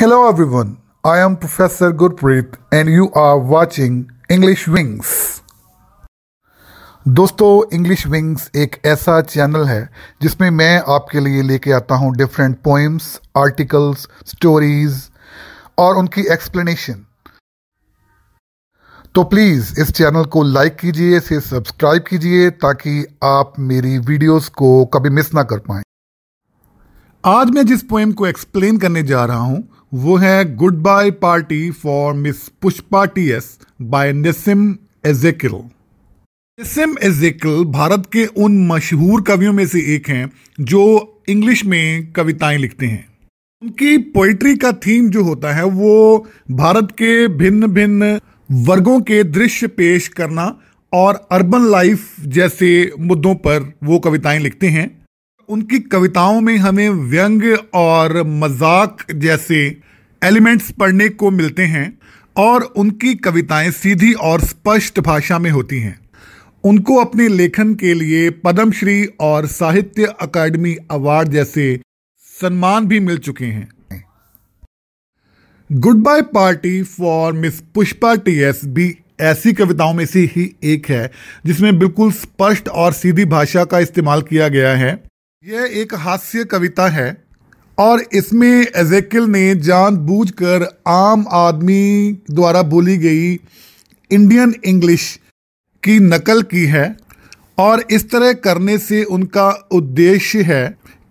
Hello everyone, I am Professor Gurpreet and you are watching English Wings। दोस्तों, English wings एक ऐसा channel है जिसमें मैं आपके लिए लेके आता हूँ डिफरेंट पोएम्स, आर्टिकल्स, स्टोरीज और उनकी एक्सप्लेनेशन। तो प्लीज़ इस चैनल को लाइक कीजिए, इसे सब्सक्राइब कीजिए ताकि आप मेरी वीडियोस को कभी मिस ना कर पाएं। आज मैं जिस पोएम को एक्सप्लेन करने जा रहा हूं वो है goodbye party for miss Pushpa TS by Nissim Ezekiel. Nissim Ezekiel Bharat के उन मशहूर कवियों में से एक हैं जो इंग्लिश में कविताएं लिखते हैं। उनकी पोइट्री का थीम जो होता है वो भारत के भिन्न भिन्न वर्गों के दृश्य पेश करना और अर्बन लाइफ जैसे मुद्दों पर वो कविताएं लिखते हैं। उनकी कविताओं में हमें व्यंग और मजाक जैसे एलिमेंट्स पढ़ने को मिलते हैं और उनकी कविताएं सीधी और स्पष्ट भाषा में होती हैं। उनको अपने लेखन के लिए पद्मश्री और साहित्य अकादमी अवार्ड जैसे सम्मान भी मिल चुके हैं। Goodbye party for miss Pushpa T S भी ऐसी कविताओं में से ही एक है जिसमें बिल्कुल स्पष्ट और सीधी भाषा का इस्तेमाल किया गया है। यह एक हास्य कविता है और इसमें एज़ेकिल ने जानबूझकर आम आदमी द्वारा बोली गई इंडियन इंग्लिश की नकल की है और इस तरह करने से उनका उद्देश्य है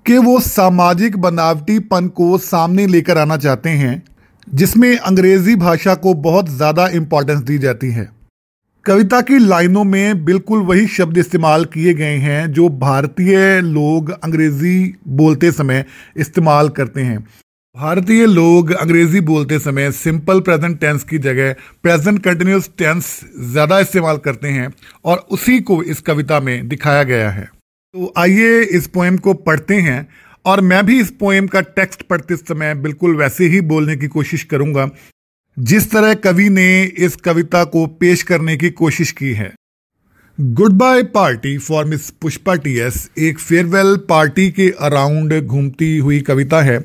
कि वो सामाजिक बनावटीपन को सामने लेकर आना चाहते हैं जिसमें अंग्रेजी भाषा को बहुत ज़्यादा इम्पोर्टेंस दी जाती है। कविता की लाइनों में बिल्कुल वही शब्द इस्तेमाल किए गए हैं जो भारतीय लोग अंग्रेजी बोलते समय इस्तेमाल करते हैं। भारतीय लोग अंग्रेजी बोलते समय सिंपल प्रेजेंट टेंस की जगह प्रेजेंट कंटिन्यूअस टेंस ज़्यादा इस्तेमाल करते हैं और उसी को इस कविता में दिखाया गया है। तो आइए इस पोएम को पढ़ते हैं और मैं भी इस पोएम का टेक्स्ट पढ़ते समय बिल्कुल वैसे ही बोलने की कोशिश करूंगा जिस तरह कवि ने इस कविता को पेश करने की कोशिश की है। Goodbye party for miss Pushpa T S एक फेयरवेल पार्टी के अराउंड घूमती हुई कविता है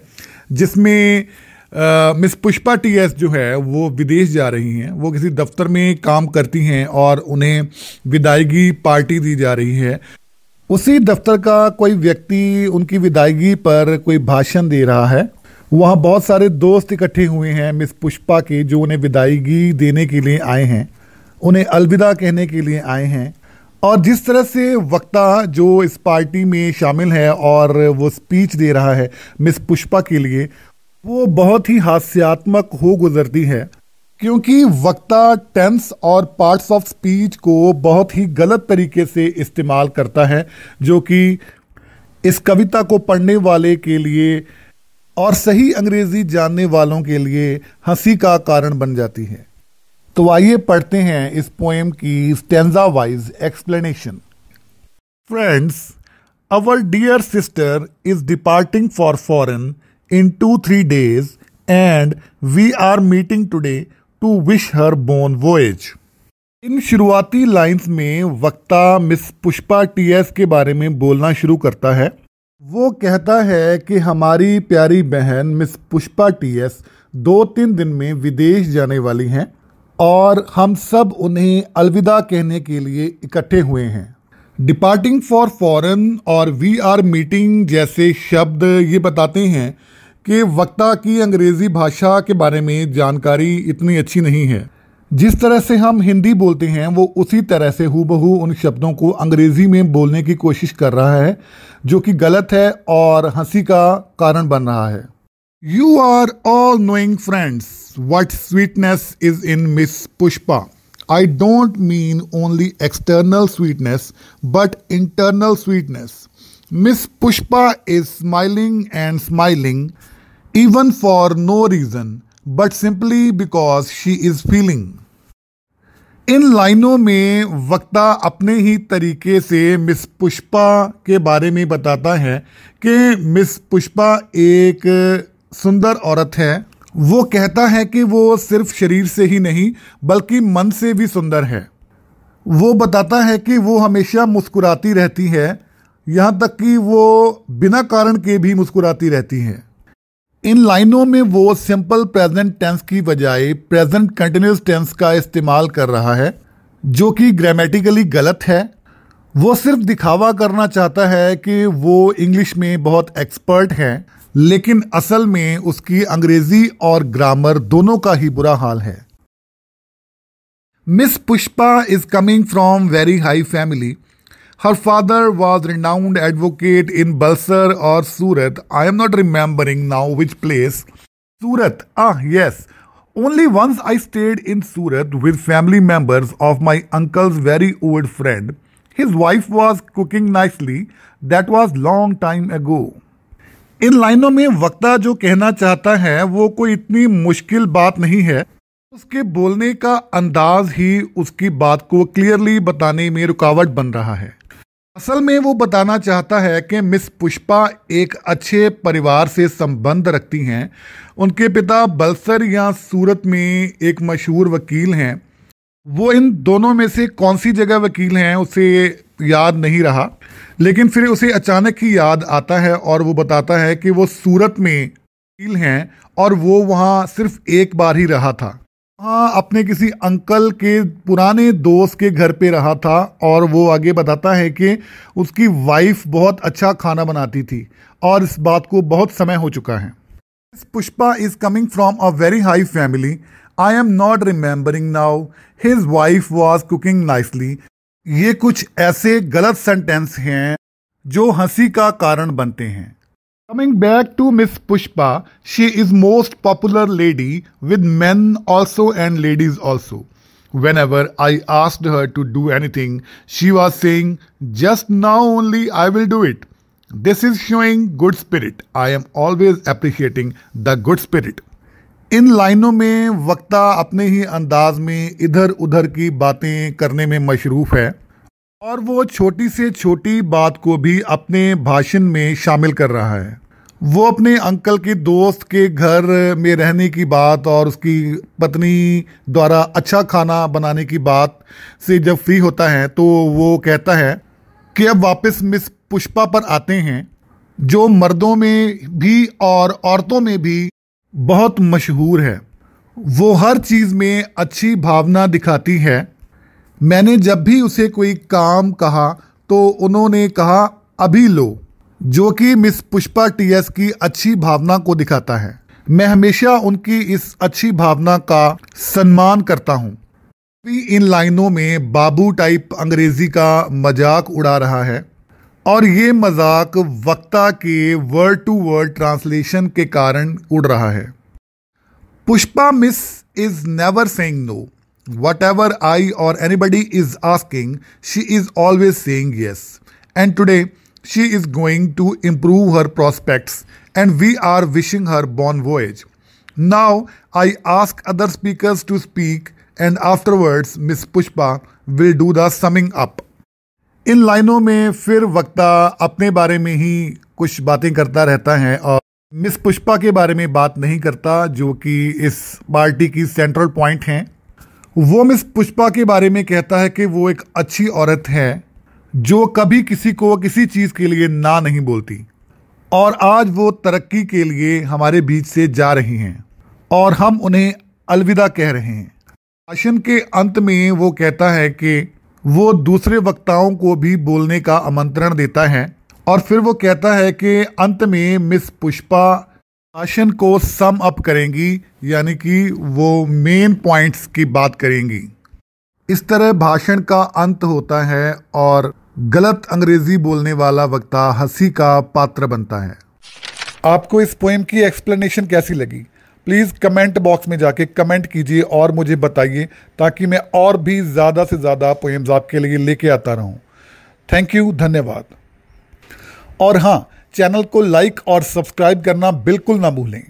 जिसमें मिस पुष्पा टीएस जो है वो विदेश जा रही हैं। वो किसी दफ्तर में काम करती हैं और उन्हें विदायगी पार्टी दी जा रही है। उसी दफ्तर का कोई व्यक्ति उनकी विदायगी पर कोई भाषण दे रहा है। वहाँ बहुत सारे दोस्त इकट्ठे हुए हैं मिस पुष्पा के जो उन्हें विदायगी देने के लिए आए हैं, उन्हें अलविदा कहने के लिए आए हैं। और जिस तरह से वक्ता जो इस पार्टी में शामिल है और वो स्पीच दे रहा है मिस पुष्पा के लिए, वो बहुत ही हास्यात्मक हो गुजरती है क्योंकि वक्ता टेंस और पार्ट्स ऑफ स्पीच को बहुत ही गलत तरीके से इस्तेमाल करता है जो कि इस कविता को पढ़ने वाले के लिए और सही अंग्रेजी जानने वालों के लिए हंसी का कारण बन जाती है। तो आइए पढ़ते हैं इस पोएम की stanza wise explanation. Friends, our dear sister is departing for foreign in 2-3 days and we are meeting today to wish her bon voyage. इन शुरुआती लाइंस में वक्ता मिस पुष्पा टीएस के बारे में बोलना शुरू करता है। वो कहता है कि हमारी प्यारी बहन मिस पुष्पा टीएस 2-3 दिन में विदेश जाने वाली हैं और हम सब उन्हें अलविदा कहने के लिए इकट्ठे हुए हैं। डिपार्टिंग फॉर फॉरेन और वी आर मीटिंग जैसे शब्द ये बताते हैं कि वक्ता की अंग्रेज़ी भाषा के बारे में जानकारी इतनी अच्छी नहीं है। जिस तरह से हम हिंदी बोलते हैं वो उसी तरह से हूबहू उन शब्दों को अंग्रेजी में बोलने की कोशिश कर रहा है जो कि गलत है और हंसी का कारण बन रहा है। You are all knowing friends what sweetness is in miss Pushpa. I don't mean only external sweetness but internal sweetness. Miss Pushpa is smiling and smiling even for no reason but simply because she is feeling। इन लाइनों में वक्ता अपने ही तरीके से miss Pushpa के बारे में बताता है कि मिस पुष्पा एक सुंदर औरत है। वो कहता है कि वो सिर्फ शरीर से ही नहीं बल्कि मन से भी सुंदर है। वो बताता है कि वो हमेशा मुस्कुराती रहती है, यहाँ तक कि वो बिना कारण के भी मुस्कुराती रहती है। इन लाइनों में वो सिंपल प्रेजेंट टेंस की बजाय प्रेजेंट कंटिन्यूअस टेंस का इस्तेमाल कर रहा है, जो कि ग्रामेटिकली गलत है। वो सिर्फ दिखावा करना चाहता है कि वो इंग्लिश में बहुत एक्सपर्ट है, लेकिन असल में उसकी अंग्रेजी और ग्रामर दोनों का ही बुरा हाल है। Miss Pushpa is coming from very high family. Her father was renowned advocate in Balsar or Surat. I am not remembering now which place. Surat. Yes. Only once I stayed in Surat with family members of my uncle's very old friend. His wife was cooking nicely. That was long time ago. इन लाइनों में वक्ता जो कहना चाहता है वो कोई इतनी मुश्किल बात नहीं है। उसके बोलने का अंदाज ही उसकी बात को क्लियरली बताने में रुकावट बन रहा है। असल में वो बताना चाहता है कि मिस पुष्पा एक अच्छे परिवार से संबंध रखती हैं। उनके पिता बलसर या सूरत में एक मशहूर वकील हैं। वो इन दोनों में से कौन सी जगह वकील हैं उसे याद नहीं रहा, लेकिन फिर उसे अचानक ही याद आता है और वो बताता है कि वो सूरत में वकील हैं और वो वहाँ सिर्फ एक बार ही रहा था। हाँ, अपने किसी अंकल के पुराने दोस्त के घर पे रहा था। और वो आगे बताता है कि उसकी वाइफ बहुत अच्छा खाना बनाती थी और इस बात को बहुत समय हो चुका है। Pushpa is coming from a very high family. I am not remembering now. His wife was cooking nicely. ये कुछ ऐसे गलत सेंटेंस हैं जो हंसी का कारण बनते हैं। Coming back to Miss Pushpa, she is most popular lady with men also and ladies also. Whenever I asked her to do anything, she was saying, "Just now only I will do it." This is showing good spirit. I am always appreciating the good spirit. इन लाइनों में वक्ता अपने ही अंदाज में इधर उधर की बातें करने में मशरूफ है और वो छोटी से छोटी बात को भी अपने भाषण में शामिल कर रहा है। वो अपने अंकल के दोस्त के घर में रहने की बात और उसकी पत्नी द्वारा अच्छा खाना बनाने की बात से जब फ्री होता है तो वो कहता है कि अब वापस मिस पुष्पा पर आते हैं, जो मर्दों में भी और औरतों में भी बहुत मशहूर है। वो हर चीज़ में अच्छी भावना दिखाती है। मैंने जब भी उसे कोई काम कहा तो उन्होंने कहा अभी लो, जो कि मिस पुष्पा टीएस की अच्छी भावना को दिखाता है। मैं हमेशा उनकी इस अच्छी भावना का सम्मान करता हूँ। इन लाइनों में बाबू टाइप अंग्रेजी का मजाक उड़ा रहा है और ये मजाक वक्ता के वर्ड टू वर्ड ट्रांसलेशन के कारण उड़ रहा है। Pushpa miss is never saying no. Whatever I or anybody is asking, she is always saying yes. And today, she is going to improve her prospects and we are wishing her bon voyage. Now, I ask other speakers to speak and afterwards, Miss Pushpa will do the summing up. इन लाइनों में फिर वक्ता अपने बारे में ही कुछ बातें करता रहता है और मिस पुष्पा के बारे में बात नहीं करता, जो कि इस पार्टी की सेंट्रल पॉइंट हैं। वो मिस पुष्पा के बारे में कहता है कि वो एक अच्छी औरत है जो कभी किसी को किसी चीज़ के लिए ना नहीं बोलती और आज वो तरक्की के लिए हमारे बीच से जा रही हैं और हम उन्हें अलविदा कह रहे हैं। भाषण के अंत में वो कहता है कि वो दूसरे वक्ताओं को भी बोलने का आमंत्रण देता है और फिर वो कहता है कि अंत में मिस पुष्पा भाषण को सम अप करेंगी, यानी कि वो मेन पॉइंट्स की बात करेंगी। इस तरह भाषण का अंत होता है और गलत अंग्रेजी बोलने वाला वक्ता हंसी का पात्र बनता है। आपको इस पोएम की एक्सप्लेनेशन कैसी लगी? प्लीज़ कमेंट बॉक्स में जाके कमेंट कीजिए और मुझे बताइए ताकि मैं और भी ज़्यादा से ज़्यादा पोएम्स आपके लिए लेके आता रहूं। थैंक यू, धन्यवाद। और हाँ, चैनल को लाइक और सब्सक्राइब करना बिल्कुल ना भूलें।